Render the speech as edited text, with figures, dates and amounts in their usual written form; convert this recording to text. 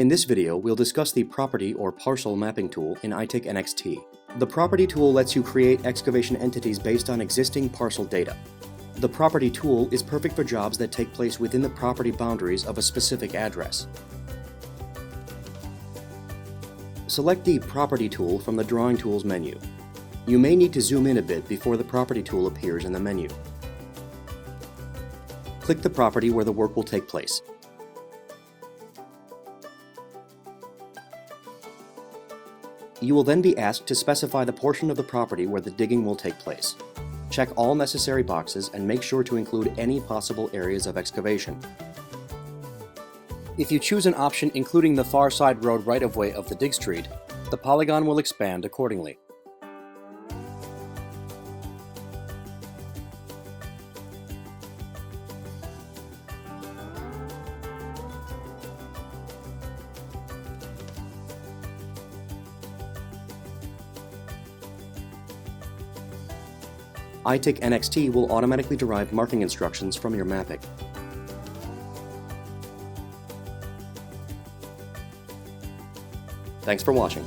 In this video, we'll discuss the Property or Parcel Mapping tool in ITICnxt. The Property tool lets you create excavation entities based on existing parcel data. The Property tool is perfect for jobs that take place within the property boundaries of a specific address. Select the Property tool from the Drawing Tools menu. You may need to zoom in a bit before the Property tool appears in the menu. Click the property where the work will take place. You will then be asked to specify the portion of the property where the digging will take place. Check all necessary boxes and make sure to include any possible areas of excavation. If you choose an option including the far side road right-of-way of the dig street, the polygon will expand accordingly. ITICnxt will automatically derive marking instructions from your mapping. Thanks for watching.